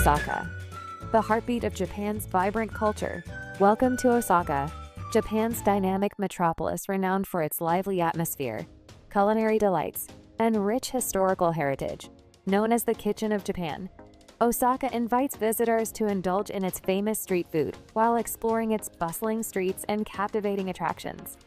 Osaka, the heartbeat of Japan's vibrant culture. Welcome to Osaka, Japan's dynamic metropolis renowned for its lively atmosphere, culinary delights, and rich historical heritage. Known as the Kitchen of Japan, Osaka invites visitors to indulge in its famous street food while exploring its bustling streets and captivating attractions.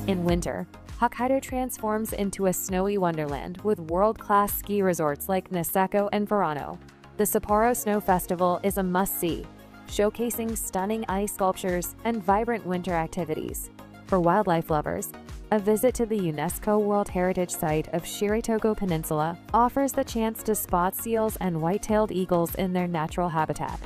In winter, Hokkaido transforms into a snowy wonderland with world-class ski resorts like Niseko and Furano. The Sapporo Snow Festival is a must-see, showcasing stunning ice sculptures and vibrant winter activities. For wildlife lovers, a visit to the UNESCO World Heritage Site of Shiritogo Peninsula offers the chance to spot seals and white-tailed eagles in their natural habitat.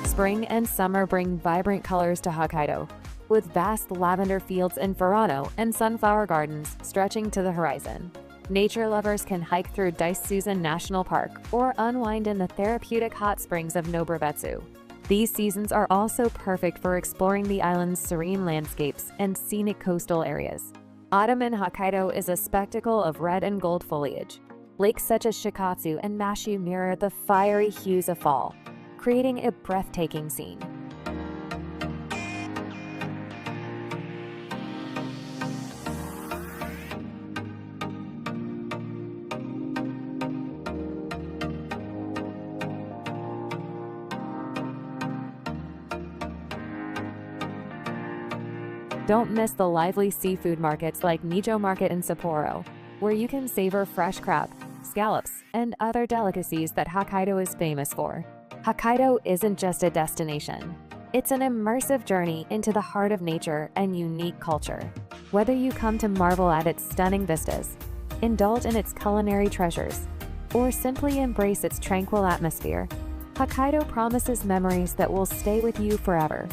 Spring and summer bring vibrant colors to Hokkaido, with vast lavender fields in Furano and sunflower gardens stretching to the horizon. Nature lovers can hike through Daisuzen National Park or unwind in the therapeutic hot springs of Nobubetsu. These seasons are also perfect for exploring the island's serene landscapes and scenic coastal areas. Autumn in Hokkaido is a spectacle of red and gold foliage. Lakes such as Shikatsu and Mashu mirror the fiery hues of fall, creating a breathtaking scene. Don't miss the lively seafood markets like Nijo Market in Sapporo, where you can savor fresh crab, scallops, and other delicacies that Hokkaido is famous for. Hokkaido isn't just a destination. It's an immersive journey into the heart of nature and unique culture. Whether you come to marvel at its stunning vistas, indulge in its culinary treasures, or simply embrace its tranquil atmosphere, Hokkaido promises memories that will stay with you forever.